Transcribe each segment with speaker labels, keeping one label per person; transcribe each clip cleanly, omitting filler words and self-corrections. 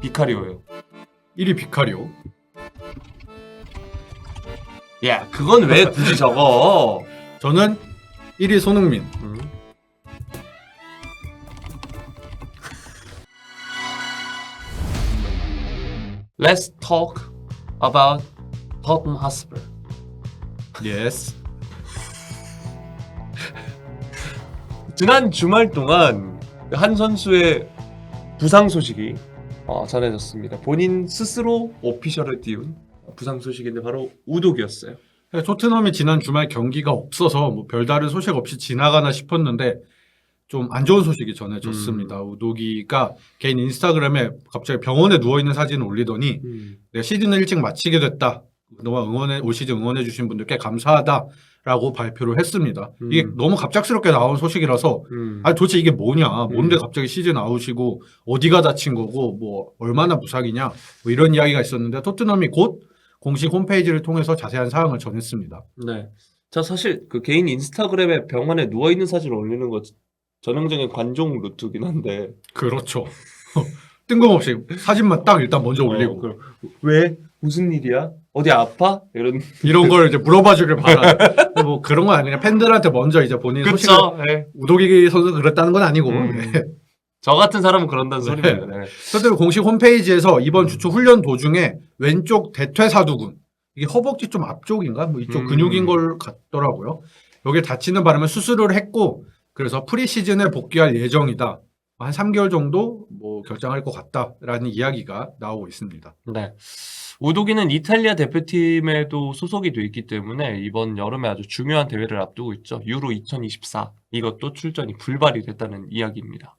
Speaker 1: 비카리오예요.
Speaker 2: 1위 비카리오.
Speaker 1: 야, 그건 왜 굳이 적어?
Speaker 2: 저는 1위 손흥민.
Speaker 1: Let's talk about Tottenham Hotspur.
Speaker 2: 예스.
Speaker 1: 지난 주말 동안 한 선수의 부상 소식이 전해졌습니다. 본인 스스로 오피셜을 띄운 부상 소식인데 바로 우독이었어요.
Speaker 2: 토트넘이 지난 주말 경기가 없어서 뭐 별다른 소식 없이 지나가나 싶었는데 좀 안 좋은 소식이 전해졌습니다. 우도기가 개인 인스타그램에 갑자기 병원에 누워있는 사진을 올리더니 내가 시즌을 일찍 마치게 됐다. 그동안 올 시즌 응원해주신 분들께 감사하다라고 발표를 했습니다. 이게 너무 갑작스럽게 나온 소식이라서 아니 도대체 이게 뭐냐. 뭔데 갑자기 시즌 아웃이고 어디가 다친 거고 뭐 얼마나 부상이냐 뭐 이런 이야기가 있었는데 토트넘이 곧 공식 홈페이지를 통해서 자세한 사항을 전했습니다.
Speaker 1: 네. 자, 사실 그 개인 인스타그램에 병원에 누워있는 사진을 올리는 거 전형적인 관종 루트긴 한데.
Speaker 2: 그렇죠. 뜬금없이 사진만 딱 일단 먼저 올리고
Speaker 1: 왜? 무슨 일이야? 어디 아파?
Speaker 2: 이런 걸 이제 물어봐주길 바라. 뭐 그런 건 아니고 그냥 팬들한테 먼저 이제 본인 소식을
Speaker 1: 네.
Speaker 2: 우도기 선수 그랬다는 건 아니고 네.
Speaker 1: 저 같은 사람은 그런다는 소리입니다. 네.
Speaker 2: 그런데 공식 홈페이지에서 이번 주초 훈련 도중에 왼쪽 대퇴사두근 이게 허벅지 좀 앞쪽인가 뭐 이쪽 근육인 걸 같더라고요. 여기에 다치는 바람에 수술을 했고 그래서 프리시즌에 복귀할 예정이다. 한 3개월 정도 뭐 결정할 것 같다라는 이야기가 나오고 있습니다.
Speaker 1: 네. 우도기는 이탈리아 대표팀에도 소속이 돼 있기 때문에 이번 여름에 아주 중요한 대회를 앞두고 있죠. 유로 2024. 이것도 출전이 불발이 됐다는 이야기입니다.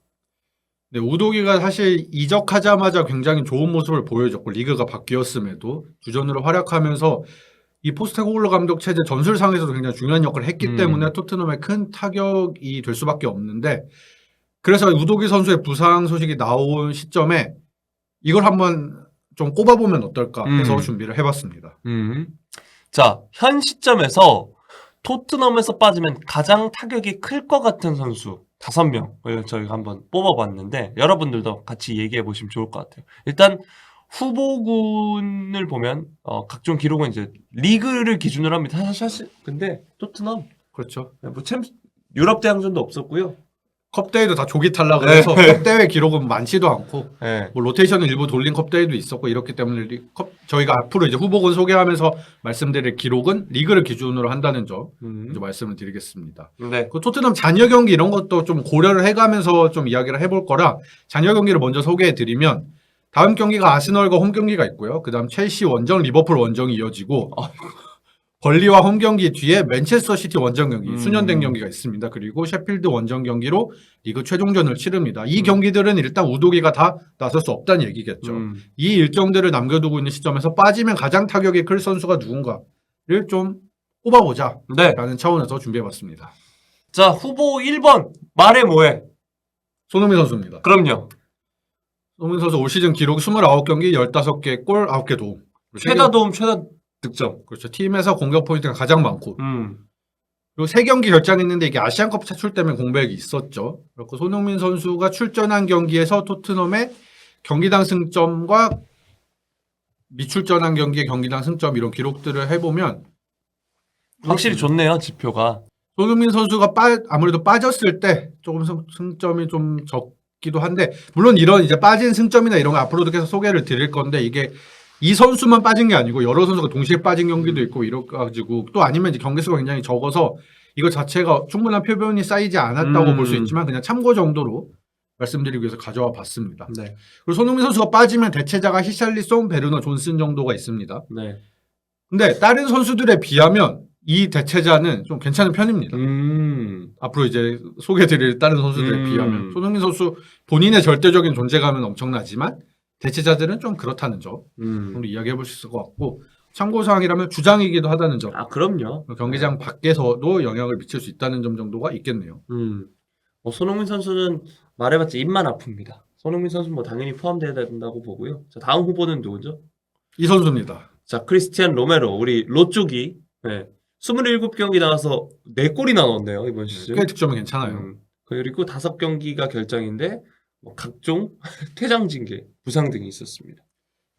Speaker 2: 네, 우도기가 사실 이적하자마자 굉장히 좋은 모습을 보여줬고 리그가 바뀌었음에도 주전으로 활약하면서 이 포스테코글루 감독 체제 전술상에서도 굉장히 중요한 역할을 했기 때문에 토트넘에 큰 타격이 될 수밖에 없는데 그래서 우도기 선수의 부상 소식이 나온 시점에 이걸 한번 좀 꼽아보면 어떨까 해서 준비를 해봤습니다.
Speaker 1: 자, 현 시점에서 토트넘에서 빠지면 가장 타격이 클 것 같은 선수 5명을 저희가 한번 뽑아봤는데 여러분들도 같이 얘기해 보시면 좋을 것 같아요. 일단 후보군을 보면 각종 기록은 이제 리그를 기준으로 합니다. 사실 근데 토트넘
Speaker 2: 그렇죠.
Speaker 1: 뭐 유럽 대항전도 없었고요.
Speaker 2: 컵대회도 다 조기 탈락을 해서 컵대회 기록은 많지도 않고
Speaker 1: 네.
Speaker 2: 뭐 로테이션을 일부 돌린 컵대회도 있었고 이렇기 때문에 저희가 앞으로 이제 후보군 소개하면서 말씀드릴 기록은 리그를 기준으로 한다는 점 이제 말씀을 드리겠습니다.
Speaker 1: 네.
Speaker 2: 그 토트넘 잔여 경기 이런 것도 좀 고려를 해가면서 좀 이야기를 해볼 거라 잔여 경기를 먼저 소개해 드리면 다음 경기가 아스널과 홈 경기가 있고요. 그다음 첼시 원정, 리버풀 원정이 이어지고 벌리와 홈 경기 뒤에 맨체스터 시티 원정 경기, 수년된 경기가 있습니다. 그리고 셰필드 원정 경기로 리그 최종전을 치릅니다. 이 경기들은 일단 우도기가 다 나설 수 없다는 얘기겠죠. 이 일정들을 남겨두고 있는 시점에서 빠지면 가장 타격이 클 선수가 누군가를 좀 꼽아보자 라는 차원에서 준비해봤습니다.
Speaker 1: 자, 후보 1번 말해 뭐해?
Speaker 2: 손흥민 선수입니다.
Speaker 1: 그럼요.
Speaker 2: 손흥민 선수 올 시즌 기록 29경기, 15개 골, 9개 도움.
Speaker 1: 최다 도움, 최다 득점.
Speaker 2: 그렇죠. 팀에서 공격 포인트가 가장 많고. 그리고 3경기 결장했는데 이게 아시안컵 차출 때문에 공백이 있었죠. 그리고 손흥민 선수가 출전한 경기에서 토트넘의 경기당 승점과 미출전한 경기의 경기당 승점 이런 기록들을 해보면
Speaker 1: 확실히 좋네요, 지표가.
Speaker 2: 손흥민 선수가 아무래도 빠졌을 때 조금 승점이 좀 적기도 한데 물론 이런 이제 빠진 승점이나 이런 거 앞으로도 계속 소개를 드릴 건데 이게 이 선수만 빠진 게 아니고 여러 선수가 동시에 빠진 경기도 있고 이래가지고 또 아니면 이제 경기 수가 굉장히 적어서 이거 자체가 충분한 표본이 쌓이지 않았다고 볼 수 있지만 그냥 참고 정도로 말씀드리기 위해서 가져와 봤습니다.
Speaker 1: 네.
Speaker 2: 그리고 손흥민 선수가 빠지면 대체자가 히샬리송, 베르너, 존슨 정도가 있습니다.
Speaker 1: 네.
Speaker 2: 근데 다른 선수들에 비하면 이 대체자는 좀 괜찮은 편입니다. 앞으로 이제 소개해드릴 다른 선수들에 비하면 손흥민 선수 본인의 절대적인 존재감은 엄청나지만 대체자들은 좀 그렇다는 점 정도 이야기해 볼 수 있을 것 같고 참고사항이라면 주장이기도 하다는 점.
Speaker 1: 아, 그럼요.
Speaker 2: 경기장 밖에서도 영향을 미칠 수 있다는 점 정도가 있겠네요.
Speaker 1: 손흥민 선수는 말해봤자 입만 아픕니다. 손흥민 선수는 뭐 당연히 포함되어야 된다고 보고요. 자, 다음 후보는 누구죠?
Speaker 2: 이 선수입니다.
Speaker 1: 자, 크리스티안 로메로, 우리 로 쪽이 27경기 나와서 4골이나 넣었네요, 이번 시즌.
Speaker 2: 꽤 득점이 괜찮아요.
Speaker 1: 그리고 5경기가 결정인데 뭐 각종 퇴장 징계, 부상 등이 있었습니다.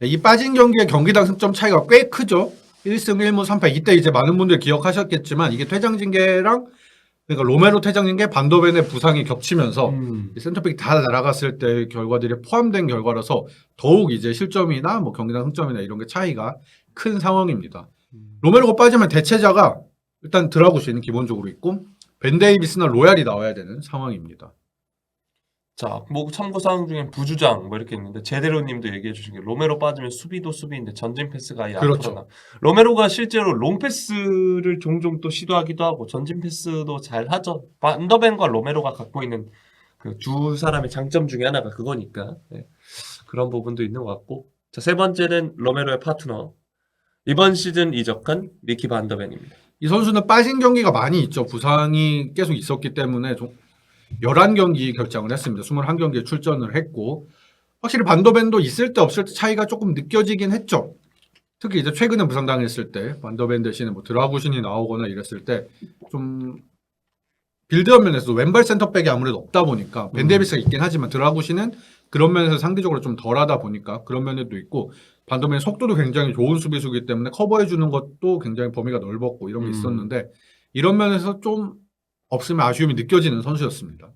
Speaker 2: 네, 이 빠진 경기의 경기당 승점 차이가 꽤 크죠. 1승 1무 3패. 이때 이제 많은 분들이 기억하셨겠지만 이게 퇴장 징계랑 그러니까 로메로 퇴장 징계, 반더벤의 부상이 겹치면서 이 센터백이 다 날아갔을 때 결과들이 포함된 결과라서 더욱 이제 실점이나 뭐 경기당 승점이나 이런 게 차이가 큰 상황입니다. 로메로가 빠지면 대체자가 일단 드라구시는 기본적으로 있고 벤 데이비스나 로얄이 나와야 되는 상황입니다.
Speaker 1: 자, 뭐 참고 사항 중에 부주장 뭐 이렇게 있는데 제대로님도 얘기해 주신 게 로메로 빠지면 수비도 수비인데 전진 패스가 아예
Speaker 2: 그렇죠.
Speaker 1: 앞으로 나. 로메로가 실제로 롱 패스를 종종 또 시도하기도 하고 전진 패스도 잘 하죠. 반더벤과 로메로가 갖고 있는 그 두 사람의 장점 중에 하나가 그거니까 네. 그런 부분도 있는 것 같고. 자, 세 번째는 로메로의 파트너 이번 시즌 이적한 미키 반더벤입니다.
Speaker 2: 이 선수는 빠진 경기가 많이 있죠. 부상이 계속 있었기 때문에 좀 11경기 결장을 했습니다. 21경기에 출전을 했고 확실히 반더벤도 있을 때 없을 때 차이가 조금 느껴지긴 했죠. 특히 이제 최근에 부상당했을 때 반더벤 대신에 뭐 드라구신이 나오거나 이랬을 때 좀 빌드업 면에서 왼발 센터백이 아무래도 없다 보니까 벤 데이비스가 있긴 하지만 드라구신은 그런 면에서 상대적으로 좀 덜하다 보니까 그런 면에도 있고 반더벤 속도도 굉장히 좋은 수비수이기 때문에 커버해주는 것도 굉장히 범위가 넓었고 이런 게 있었는데 이런 면에서 좀 없으면 아쉬움이 느껴지는 선수였습니다.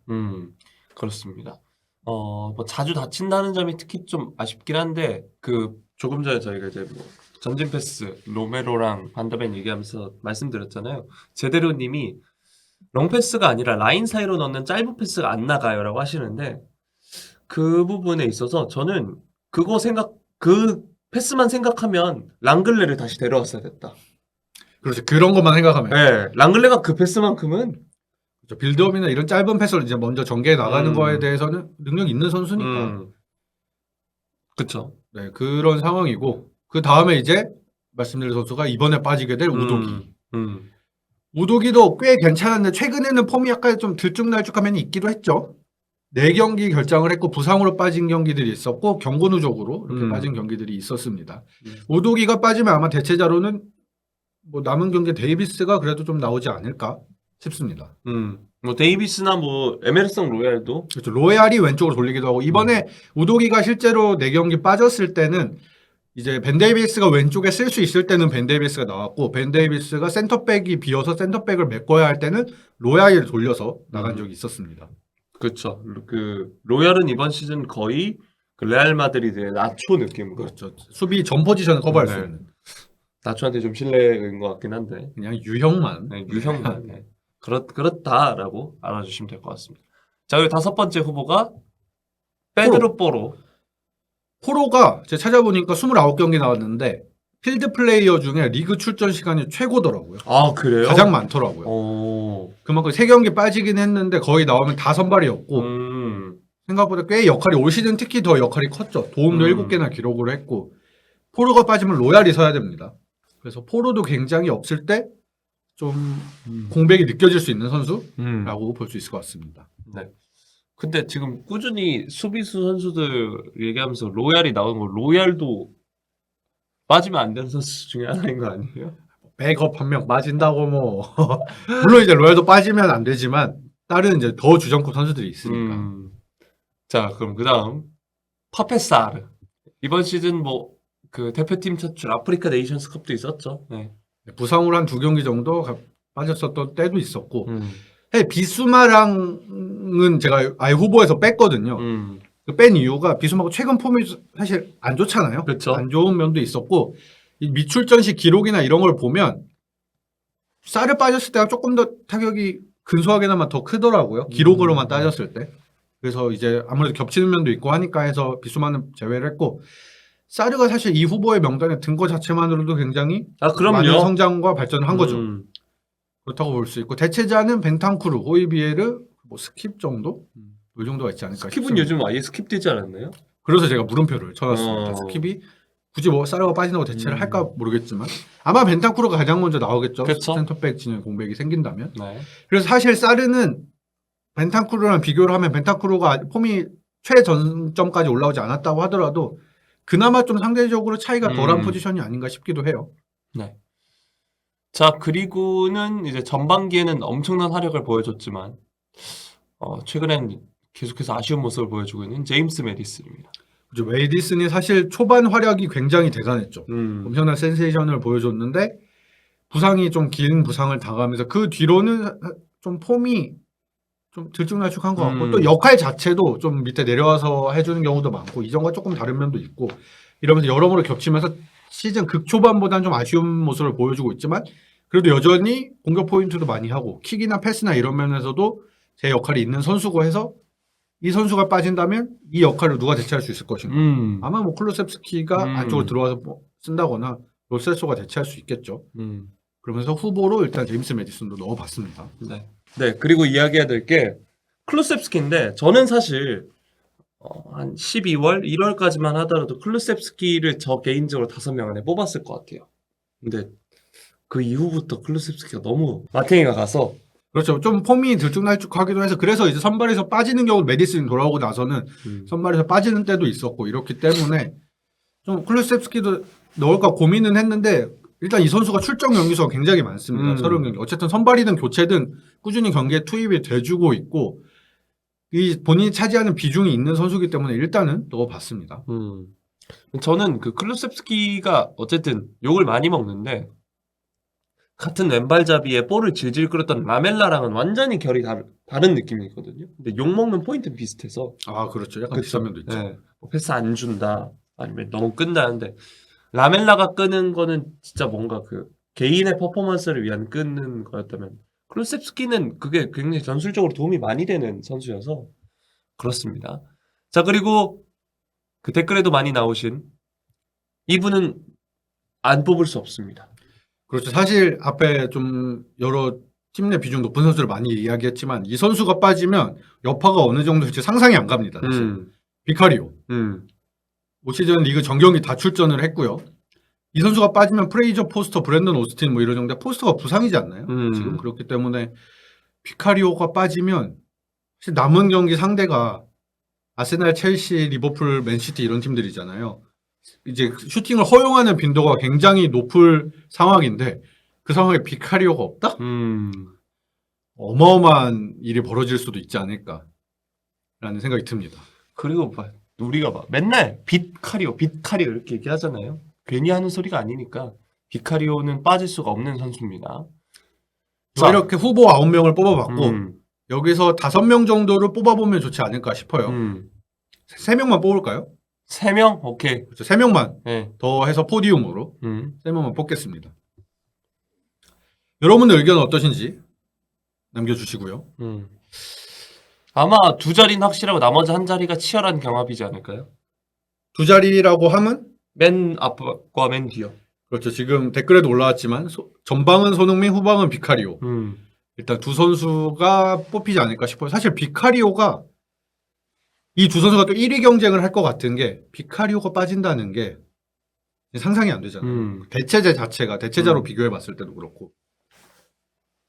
Speaker 1: 그렇습니다. 뭐 자주 다친다는 점이 특히 좀 아쉽긴 한데 그 조금 전에 저희가 이제 뭐 전진 패스 로메로랑 반더벤 얘기하면서 말씀드렸잖아요. 제대로님이 롱 패스가 아니라 라인 사이로 넣는 짧은 패스가 안 나가요라고 하시는데 그 부분에 있어서 저는 그 패스만 생각하면 랑글레를 다시 데려왔어야 됐다.
Speaker 2: 그렇죠. 그런 것만 생각하면
Speaker 1: 네, 랑글레가 그 패스만큼은
Speaker 2: 그렇죠. 빌드업이나 이런 짧은 패스를 이제 먼저 전개해 나가는 거에 대해서는 능력 있는 선수니까.
Speaker 1: 그렇죠.
Speaker 2: 네, 그런 상황이고 그 다음에 이제 말씀드린 선수가 이번에 빠지게 될 우도기. 우도기도 꽤 괜찮았는데 최근에는 폼이 약간 좀 들쭉날쭉한 면이 있기도 했죠. 4경기 결장을 했고 부상으로 빠진 경기들이 있었고 경고 누적으로 이렇게 빠진 경기들이 있었습니다. 우도기가 빠지면 아마 대체자로는 뭐 남은 경기에 데이비스가 그래도 좀 나오지 않을까 싶습니다.
Speaker 1: 뭐 데이비스나 뭐 에메르송 로얄도
Speaker 2: 그렇죠. 로얄이 왼쪽으로 돌리기도 하고 이번에 우도기가 실제로 4경기 빠졌을 때는 이제 벤 데이비스가 왼쪽에 쓸 수 있을 때는 벤 데이비스가 나왔고 벤 데이비스가 센터백이 비어서 센터백을 메꿔야 할 때는 로얄을 돌려서 나간 적이 있었습니다.
Speaker 1: 그렇죠. 그 로얄은 이번 시즌 거의 그 레알 마드리드의 나초 느낌으로
Speaker 2: 그렇죠. 수비 전 포지션을 커버할 수 있는
Speaker 1: 나초한테 좀 신뢰인 것 같긴 한데
Speaker 2: 그냥 유형만.
Speaker 1: 네, 유형만 네. 그렇다라고 알아주시면 될 것 같습니다. 자, 그리고 5번째 후보가 페드로 포로.
Speaker 2: 포로가 제가 찾아보니까 29경기 나왔는데 필드 플레이어 중에 리그 출전 시간이 최고더라고요.
Speaker 1: 아, 그래요?
Speaker 2: 가장 많더라고요. 그만큼 3경기 빠지긴 했는데 거의 나오면 다 선발이었고 생각보다 꽤 역할이 올 시즌 특히 더 역할이 컸죠. 도움도 7개나 기록을 했고 포로가 빠지면 로얄이 서야 됩니다. 그래서 포로도 굉장히 없을 때 좀 공백이 느껴질 수 있는 선수라고 볼 수 있을 것 같습니다.
Speaker 1: 네. 근데 지금 꾸준히 수비수 선수들 얘기하면서 로얄이 나오는 거 로얄도 빠지면 안 되는 선수 중에 하나인 거 아니에요?
Speaker 2: 백업 한 명 빠진다고 뭐 물론 이제 로얄도 빠지면 안 되지만 다른 이제 더 주전급 선수들이 있으니까.
Speaker 1: 자, 그럼 그다음 파페사르. 이번 시즌 뭐 그 대표팀 차출 아프리카 네이션스컵도 있었죠. 네.
Speaker 2: 부상으로 한 2경기 정도 빠졌었던 때도 있었고 비수마랑은 제가 아예 후보에서 뺐거든요. 뺀 이유가 비수마가 최근 폼이 사실 안 좋잖아요.
Speaker 1: 그렇죠.
Speaker 2: 안 좋은 면도 있었고 이 미출전 시 기록이나 이런 걸 보면 쌀을 빠졌을 때가 조금 더 타격이 근소하게나마 더 크더라고요. 기록으로만 따졌을 때. 그래서 이제 아무래도 겹치는 면도 있고 하니까 해서 비수마는 제외를 했고 사르가 사실 이 후보의 명단에 든 것 자체만으로도 굉장히 많은 성장과 발전을 한 거죠. 그렇다고 볼 수 있고 대체자는 벤탄쿠르, 호이비에르, 뭐 스킵 정도? 이 정도가 있지 않을까
Speaker 1: 스킵은
Speaker 2: 싶습니다.
Speaker 1: 요즘 아예 스킵 되지 않았나요?
Speaker 2: 그래서 제가 물음표를 쳐놨습니다. 스킵이 굳이 뭐 사르가 빠진다고 대체를 할까 모르겠지만 아마 벤탄쿠르가 가장 먼저 나오겠죠.
Speaker 1: 그쵸?
Speaker 2: 센터백 진영 공백이 생긴다면.
Speaker 1: 네.
Speaker 2: 그래서 사실 사르는 벤탄쿠르랑 비교를 하면 벤탄쿠르가 폼이 최전점까지 올라오지 않았다고 하더라도 그나마 좀 상대적으로 차이가 덜한 포지션이 아닌가 싶기도 해요.
Speaker 1: 네. 자, 그리고는 이제 전반기에는 엄청난 화력을 보여줬지만 최근엔 계속해서 아쉬운 모습을 보여주고 있는 제임스 메디슨입니다.
Speaker 2: 그죠. 메디슨이 사실 초반 활약이 굉장히 대단했죠. 엄청난 센세이션을 보여줬는데 부상이 좀 긴 부상을 당하면서 그 뒤로는 좀 폼이 좀 들쭉날쭉한 것 같고 또 역할 자체도 좀 밑에 내려와서 해주는 경우도 많고 이전과 조금 다른 면도 있고 이러면서 여러모로 겹치면서 시즌 극초반보다는 좀 아쉬운 모습을 보여주고 있지만 그래도 여전히 공격 포인트도 많이 하고 킥이나 패스나 이런 면에서도 제 역할이 있는 선수고 해서 이 선수가 빠진다면 이 역할을 누가 대체할 수 있을 것인가. 아마 뭐 클루셉스키가 안쪽으로 들어와서 뭐 쓴다거나 로셀소가 대체할 수 있겠죠. 그러면서 후보로 일단 제임스 메디슨도 넣어봤습니다.
Speaker 1: 네. 네, 그리고 이야기해야 될 게 클루셉스키인데 저는 사실 한 12월, 1월까지만 하더라도 클루셉스키를 저 개인적으로 5명 안에 뽑았을 것 같아요. 근데 그 이후부터 클루셉스키가 너무 마탱이가 가서
Speaker 2: 그렇죠. 좀 폼이 들쭉날쭉하기도 해서 그래서 이제 선발에서 빠지는 경우 메디슨이 돌아오고 나서는 선발에서 빠지는 때도 있었고 이렇기 때문에 좀 클루셉스키도 넣을까 고민은 했는데 일단 이 선수가 출정 경기수가 굉장히 많습니다. 30경기. 어쨌든 선발이든 교체든 꾸준히 경기에 투입이 돼주고 있고 이 본인이 차지하는 비중이 있는 선수이기 때문에 일단은 넣어봤습니다.
Speaker 1: 저는 그 클루셉스키가 어쨌든 욕을 많이 먹는데 같은 왼발잡이에 볼을 질질 끌었던 라멜라랑은 완전히 결이 다른 느낌이거든요. 근데 욕먹는 포인트는 비슷해서
Speaker 2: 아 그렇죠. 약간 비슷한 면도 있죠.
Speaker 1: 네. 뭐 패스 안 준다 아니면 너무 끈다는데 라멜라가 끄는 거는 진짜 뭔가 그 개인의 퍼포먼스를 위한 끄는 거였다면 클루셉스키는 그게 굉장히 전술적으로 도움이 많이 되는 선수여서 그렇습니다. 자, 그리고 그 댓글에도 많이 나오신 이분은 안 뽑을 수 없습니다.
Speaker 2: 그렇죠. 사실 앞에 좀 여러 팀 내 비중 높은 선수를 많이 이야기했지만 이 선수가 빠지면 여파가 어느 정도일지 상상이 안 갑니다. 사실. 비카리오. 올 시즌 리그 전경기 다 출전을 했고요. 이 선수가 빠지면 프레이저 포스터, 브랜든 오스틴 뭐 이런 정도 포스터가 부상이지 않나요? 지금 그렇기 때문에 비카리오가 빠지면 사실 남은 경기 상대가 아세날, 첼시, 리버풀, 맨시티 이런 팀들이잖아요. 이제 슈팅을 허용하는 빈도가 굉장히 높을 상황인데 그 상황에 비카리오가 없다? 어마어마한 일이 벌어질 수도 있지 않을까라는 생각이 듭니다.
Speaker 1: 그리고 우리가 맨날 빗카리오 이렇게 얘기하잖아요. 괜히 하는 소리가 아니니까 비카리오는 빠질 수가 없는 선수입니다.
Speaker 2: 자, 이렇게 후보 9명을 뽑아봤고 여기서 5명 정도를 뽑아보면 좋지 않을까 싶어요. 3명만 뽑을까요?
Speaker 1: 3명? 오케이.
Speaker 2: 그렇죠. 3명만
Speaker 1: 네.
Speaker 2: 더 해서 포디움으로 3명만 뽑겠습니다. 여러분들 의견은 어떠신지 남겨주시고요.
Speaker 1: 아마 2자리는 확실하고 나머지 1자리가 치열한 경합이지 않을까요?
Speaker 2: 2자리라고 하면?
Speaker 1: 맨 앞과 맨 뒤요.
Speaker 2: 그렇죠. 지금 댓글에도 올라왔지만 전방은 손흥민, 후방은 비카리오. 일단 두 선수가 뽑히지 않을까 싶어요. 사실 비카리오가 이 두 선수가 또 1위 경쟁을 할 것 같은 게 비카리오가 빠진다는 게 상상이 안 되잖아요. 대체제 자체가 대체자로 비교해 봤을 때도 그렇고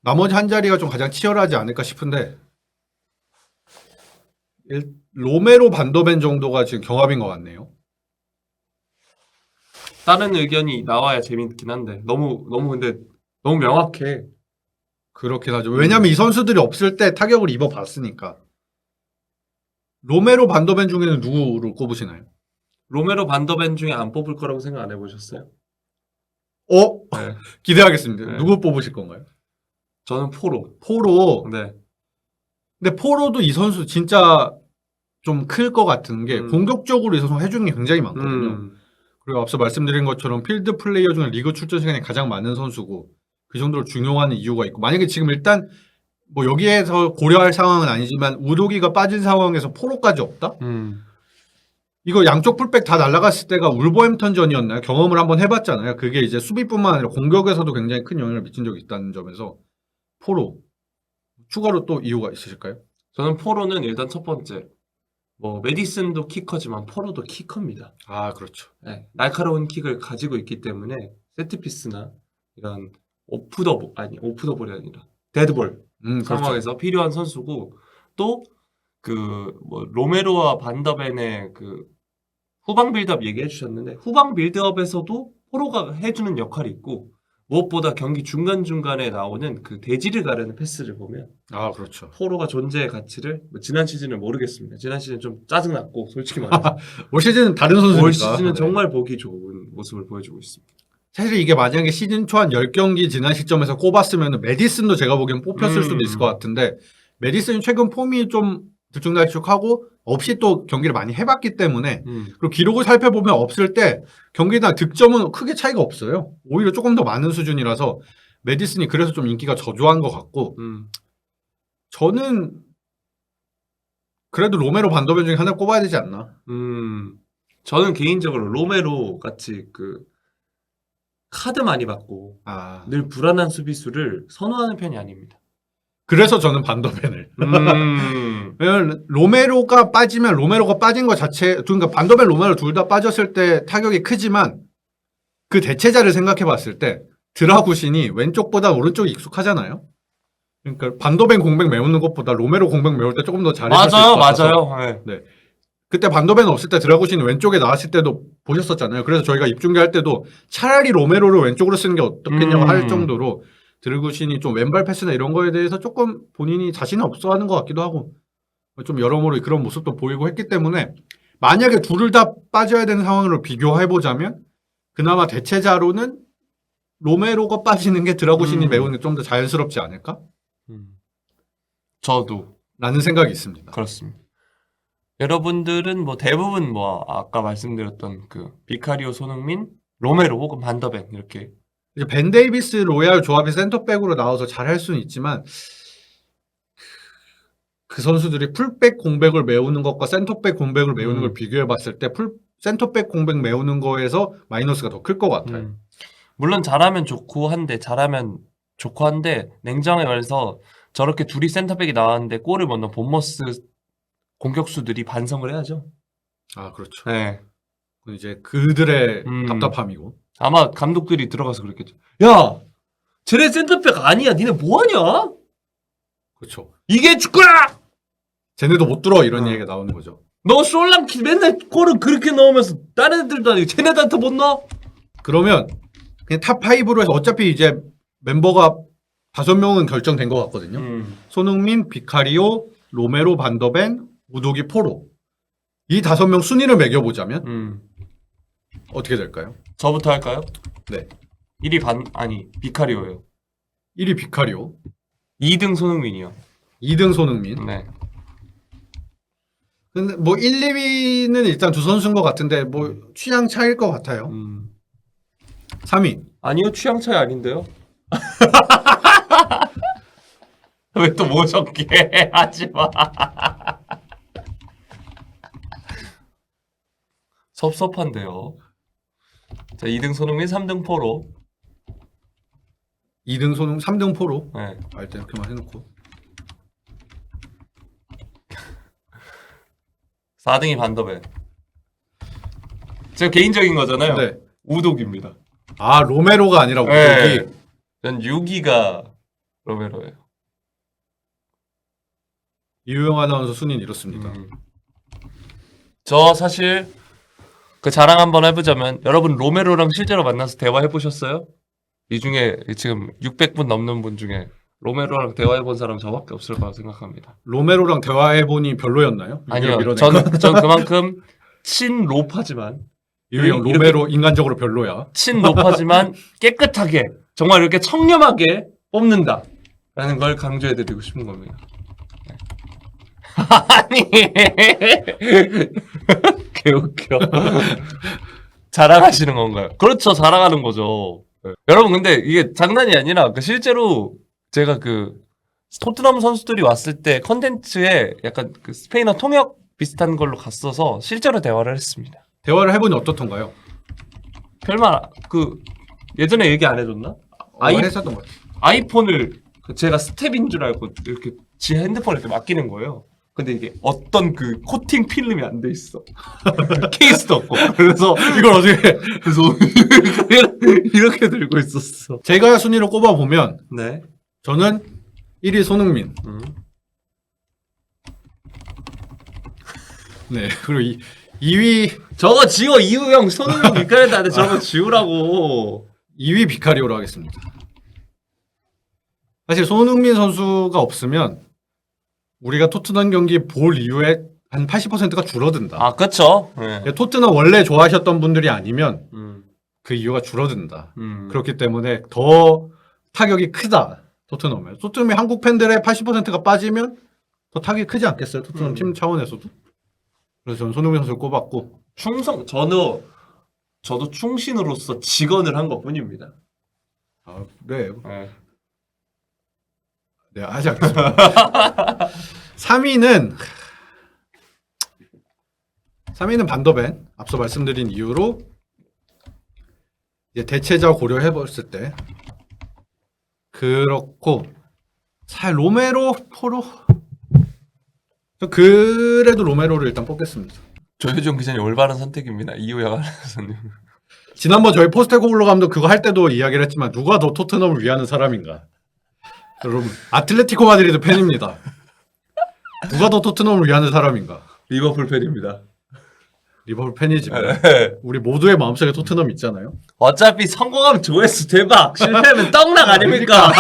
Speaker 2: 나머지 1자리가 좀 가장 치열하지 않을까 싶은데 로메로 반더벤 정도가 지금 경합인 것 같네요.
Speaker 1: 다른 의견이 나와야 재밌긴 한데 근데 너무 명확해.
Speaker 2: 그렇긴 하죠. 왜냐면 이 선수들이 없을 때 타격을 입어봤으니까. 로메로 반더벤 중에는 누구를 꼽으시나요?
Speaker 1: 로메로 반더벤 중에 안 뽑을 거라고 생각 안 해보셨어요?
Speaker 2: 네. 기대하겠습니다.
Speaker 1: 네.
Speaker 2: 누구 뽑으실 건가요?
Speaker 1: 저는 포로.
Speaker 2: 네. 근데 포로도 이 선수 진짜 좀 클 것 같은 게 공격적으로 이 선수가 해주는 게 굉장히 많거든요. 그리고 앞서 말씀드린 것처럼 필드 플레이어 중에 리그 출전 시간이 가장 많은 선수고 그 정도로 중요한 이유가 있고 만약에 지금 일단 뭐 여기에서 고려할 상황은 아니지만 우도기가 빠진 상황에서 포로까지 없다? 이거 양쪽 풀백 다 날아갔을 때가 울버햄턴전이었나요? 경험을 한번 해봤잖아요. 그게 이제 수비뿐만 아니라 공격에서도 굉장히 큰 영향을 미친 적이 있다는 점에서 포로 추가로 또 이유가 있으실까요?
Speaker 1: 저는 포로는 일단 첫 번째 뭐 메디슨도 키커지만 포로도 키커입니다.
Speaker 2: 아 그렇죠.
Speaker 1: 네, 날카로운 킥을 가지고 있기 때문에 세트피스나 이런 오프더볼이 아니라 데드볼 상황에서 그렇죠. 필요한 선수고 또 그 뭐 로메로와 반더벤의 그 후방 빌드업 얘기해 주셨는데 후방 빌드업에서도 포로가 해주는 역할이 있고 무엇보다 경기 중간중간에 나오는 그 대지를 가르는 패스를 보면
Speaker 2: 아 그렇죠.
Speaker 1: 포로가 존재의 가치를 뭐 지난 시즌은 모르겠습니다. 지난 시즌 좀 짜증났고 솔직히 말해서
Speaker 2: 올 시즌은 다른 선수니까.
Speaker 1: 올 시즌은
Speaker 2: 네.
Speaker 1: 정말 보기 좋은 모습을 보여주고 있습니다.
Speaker 2: 사실 이게 만약에 시즌 초 한 10경기 지난 시점에서 꼽았으면 메디슨도 제가 보기엔 뽑혔을 수도 있을 것 같은데 메디슨이 최근 폼이 좀 들쭉날쭉하고 없이 또 경기를 많이 해봤기 때문에 그리고 기록을 살펴보면 없을 때 경기당 득점은 크게 차이가 없어요. 오히려 조금 더 많은 수준이라서 메디슨이 그래서 좀 인기가 저조한 것 같고 저는 그래도 로메로 반더벤 중에 하나 꼽아야 되지 않나.
Speaker 1: 저는 개인적으로 로메로 같이 그 카드 많이 받고
Speaker 2: 아
Speaker 1: 늘 불안한 수비수를 선호하는 편이 아닙니다.
Speaker 2: 그래서 저는 반더벤을. 왜냐면 로메로가 빠지면 로메로가 빠진 것 자체 그러니까 반더벤 로메로 둘 다 빠졌을 때 타격이 크지만 그 대체자를 생각해 봤을 때 드라구신이 왼쪽보다 오른쪽이 익숙하잖아요. 그러니까 반더벤 공백 메우는 것보다 로메로 공백 메울 때 조금 더 잘했을 것 같아서
Speaker 1: 맞아요. 네.
Speaker 2: 그때 반더벤 없을 때 드라구신이 왼쪽에 나왔을 때도 보셨었잖아요. 그래서 저희가 입중계할 때도 차라리 로메로를 왼쪽으로 쓰는 게 어떻겠냐고 할 정도로 드라구신이 좀 왼발 패스나 이런 거에 대해서 조금 본인이 자신이 없어하는 것 같기도 하고 좀 여러모로 그런 모습도 보이고 했기 때문에 만약에 둘을 다 빠져야 되는 상황으로 비교해보자면 그나마 대체자로는 로메로가 빠지는 게 드라구신이 메우는 게 좀 더 자연스럽지 않을까?
Speaker 1: 저도
Speaker 2: 라는 생각이 있습니다.
Speaker 1: 그렇습니다. 여러분들은 뭐 대부분 뭐 아까 말씀드렸던 그 비카리오, 손흥민, 로메로 혹은 반더벤 이렇게
Speaker 2: 이제 벤 데이비스 로얄 조합이 센터백으로 나와서 잘할 수는 있지만 그 선수들이 풀백 공백을 메우는 것과 센터백 공백을 메우는 걸 비교해봤을 때 센터백 공백 메우는 거에서 마이너스가 더 클 것 같아요.
Speaker 1: 물론 잘하면 좋고 한데 냉정하게 말해서 저렇게 둘이 센터백이 나왔는데 골을 못 넣은 본머스 공격수들이 반성을 해야죠.
Speaker 2: 아 그렇죠.
Speaker 1: 네.
Speaker 2: 이제 그들의 답답함이고.
Speaker 1: 아마 감독들이 들어가서 그랬겠죠. 야, 쟤네 센터백 아니야. 니네 뭐하냐?
Speaker 2: 그렇죠.
Speaker 1: 이게 축구야!
Speaker 2: 쟤네도 못 들어 이런 얘기가 나오는 거죠.
Speaker 1: 너 솔랑키 맨날 골을 그렇게 넣으면서 다른 애들도 아니고 쟤네들한테 못 넣어?
Speaker 2: 그러면 그냥 탑5로 해서 어차피 이제 멤버가 5명은 결정된 것 같거든요. 손흥민, 비카리오, 로메로, 반더벤, 우도기, 포로. 이 5명 순위를 매겨보자면 어떻게 될까요?
Speaker 1: 저부터 할까요?
Speaker 2: 네.
Speaker 1: 1위 비카리오예요.
Speaker 2: 1위 비카리오,
Speaker 1: 2등 손흥민이요.
Speaker 2: 2등 손흥민.
Speaker 1: 네.
Speaker 2: 근데 뭐 1, 2위는 일단 두 선수인 것 같은데 뭐 취향 차이일 것 같아요. 3위.
Speaker 1: 아니요, 취향 차이 아닌데요. 왜 또 모적게 하지 마. 섭섭한데요. 자, 2등 손흥민, 3등 포로.
Speaker 2: 2등 손흥민, 3등 포로.
Speaker 1: 네.
Speaker 2: 일단 이렇게만 해놓고.
Speaker 1: 4등이 반더벤. 제가 개인적인 거잖아요.
Speaker 2: 네.
Speaker 1: 우독입니다.
Speaker 2: 아 로메로가 아니라 우독이.
Speaker 1: 네. 전 6위가 로메로예요.
Speaker 2: 이유영 아나운서 순위는 이렇습니다.
Speaker 1: 저 사실 그 자랑 한번 해보자면 여러분 로메로랑 실제로 만나서 대화해 보셨어요? 이 중에 지금 600분 넘는 분 중에 로메로랑 대화해 본 사람 저밖에 없을 거라고 생각합니다.
Speaker 2: 로메로랑 대화해보니 별로였나요?
Speaker 1: 아니요, 전 그만큼 친로파지만
Speaker 2: 이유영 로메로 인간적으로 별로야.
Speaker 1: 친로파지만 깨끗하게 정말 이렇게 청렴하게 뽑는다라는 걸 강조해드리고 싶은 겁니다. 아니 개웃겨. 자랑하시는 건가요? 그렇죠, 자랑하는 거죠. 네. 여러분 근데 이게 장난이 아니라 실제로 제가 그 토트넘 선수들이 왔을 때 컨텐츠에 약간 그 스페인어 통역 비슷한 걸로 갔어서 실제로 대화를 했습니다.
Speaker 2: 대화를 해보니 어떻던가요?
Speaker 1: 별말 그 예전에 얘기 안 해줬나?
Speaker 2: 했었던 것 같아요.
Speaker 1: 아이폰을 제가 스텝인 줄 알고 이렇게 제 핸드폰에 이렇게 맡기는 거예요. 근데 이게 어떤 그 코팅 필름이 안 돼 있어. 케이스도 없고. 그래서
Speaker 2: 이걸 어떻게
Speaker 1: 그래서 이렇게 들고 있었어.
Speaker 2: 제가 순위로 꼽아보면
Speaker 1: 네.
Speaker 2: 저는 1위 손흥민. 네. 그리고 2위
Speaker 1: 저거 지워 이우영 손흥민 밀가루한테 저거 지우라고.
Speaker 2: 2위 비카리오로 하겠습니다. 사실 손흥민 선수가 없으면 우리가 토트넘 경기 볼 이유에 한 80%가 줄어든다.
Speaker 1: 아, 그쵸. 네.
Speaker 2: 토트넘 원래 좋아하셨던 분들이 아니면
Speaker 1: 음.
Speaker 2: 그 이유가 줄어든다.
Speaker 1: 음.
Speaker 2: 그렇기 때문에 더 타격이 크다. 토트넘에. 토트넘이 한국 팬들의 80%가 빠지면 더 타격이 크지 않겠어요? 토트넘 팀 차원에서도. 그래서 저는 손흥민 선수를 꼽았고.
Speaker 1: 저도 충신으로서 직언을 한 것뿐입니다.
Speaker 2: 아, 네.
Speaker 1: 네.
Speaker 2: 네, 하지 않겠습니다. 3위는 반더벤. 앞서 말씀드린 이유로 이제 대체자 고려해봤을 때 그렇고 살 로메로 포로 그래도 로메로를 일단 뽑겠습니다.
Speaker 1: 조효정 기자님 올바른 선택입니다. 이호영 선생님.
Speaker 2: 지난번 저희 포스테코글로 감독 그거 할 때도 이야기를 했지만 누가 더 토트넘을 위하는 사람인가? 여러분 아틀레티코 마드리드 팬입니다. 누가 더 토트넘을 위하는 사람인가?
Speaker 1: 리버풀 팬입니다.
Speaker 2: 리버풀 팬이지만
Speaker 1: 네.
Speaker 2: 우리 모두의 마음속에 토트넘 있잖아요.
Speaker 1: 어차피 성공하면 조회수 대박, 실패하면 떡락 아닙니까?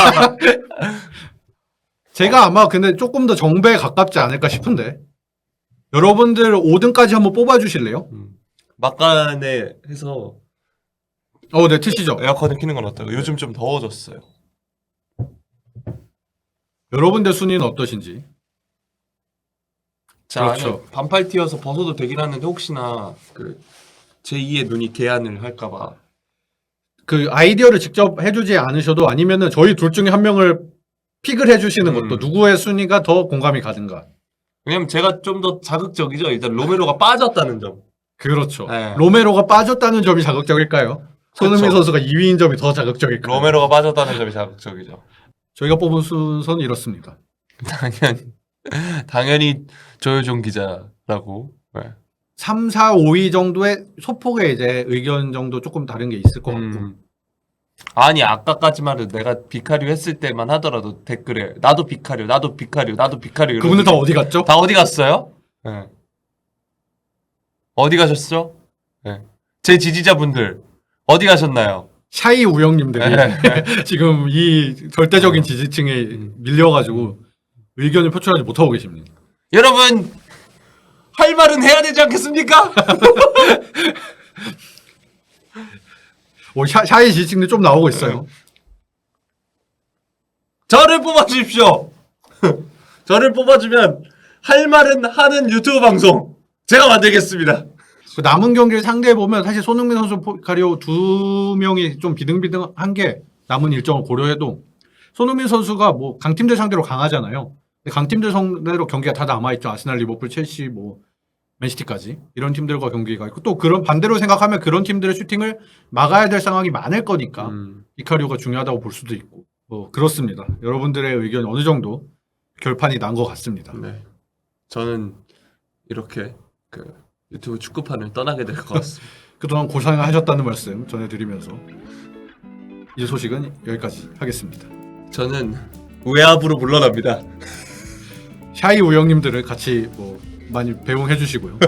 Speaker 2: 제가 아마 근데 조금 더 정배에 가깝지 않을까 싶은데 여러분들 5등까지 한번 뽑아주실래요?
Speaker 1: 막간에 해서
Speaker 2: 네 트시죠.
Speaker 1: 에어컨을 켜는 건 어때요? 요즘 좀 더워졌어요.
Speaker 2: 여러분들 순위는 어떠신지.
Speaker 1: 자,
Speaker 2: 그렇죠.
Speaker 1: 안에 반팔 튀어서 벗어도 되긴 하는데 혹시나 그 제2의 눈이 개안을 할까봐.
Speaker 2: 그 아이디어를 직접 해주지 않으셔도 아니면은 저희 둘 중에 한 명을 픽을 해주시는 것도 누구의 순위가 더 공감이 가든가.
Speaker 1: 왜냐면 제가 좀 더 자극적이죠. 일단 로메로가 빠졌다는 점.
Speaker 2: 그렇죠.
Speaker 1: 네.
Speaker 2: 로메로가 빠졌다는 점이 자극적일까요? 손흥민
Speaker 1: 그렇죠.
Speaker 2: 선수가 2위인 점이 더 자극적일까요?
Speaker 1: 로메로가 빠졌다는 점이 자극적이죠.
Speaker 2: 저희가 뽑은 순서는 이렇습니다.
Speaker 1: 당연히 조효종 기자라고. 네.
Speaker 2: 3, 4, 5위 정도의 소폭의 이제 의견 정도 조금 다른 게 있을 것 같고.
Speaker 1: 아니 아까까지만 해도 내가 비카리오 했을 때만 하더라도 댓글에 나도 비카리오, 나도 비카리오, 나도 비카리오.
Speaker 2: 그분들 다 어디 갔죠?
Speaker 1: 다 어디 갔어요? 네. 어디 가셨죠? 네. 제 지지자분들 어디 가셨나요?
Speaker 2: 샤이 우영님들이
Speaker 1: 네.
Speaker 2: 지금 이 절대적인 지지층에 밀려가지고 의견을 표출하지 못하고 계십니다.
Speaker 1: 여러분 할 말은 해야 되지 않겠습니까?
Speaker 2: 샤이 지지층들 좀 나오고 있어요.
Speaker 1: 저를 뽑아주십시오. 저를 뽑아주면 할 말은 하는 유튜브 방송 제가 만들겠습니다.
Speaker 2: 그 남은 경기를 상대해 보면 사실 손흥민 선수, 가리오 두 명이 좀 비등비등한 게 남은 일정을 고려해도 손흥민 선수가 뭐 강팀들 상대로 강하잖아요. 근데 강팀들 상대로 경기가 다 남아 있죠. 아스날, 리버풀, 첼시, 뭐 맨시티까지 이런 팀들과 경기가 있고 또 그런 반대로 생각하면 그런 팀들의 슈팅을 막아야 될 상황이 많을 거니까 이카리오가 중요하다고 볼 수도 있고 뭐 그렇습니다. 여러분들의 의견 어느 정도 결판이 난 것 같습니다.
Speaker 1: 네. 저는 이렇게 그 유튜브 축구판을 떠나게 될 것 같습니다.
Speaker 2: 그동안 고생하셨다는 말씀 전해드리면서 이 소식은 여기까지 하겠습니다.
Speaker 1: 저는 외압으로 물러납니다.
Speaker 2: 샤이 우영님들을 같이 뭐 많이 배웅해 주시고요.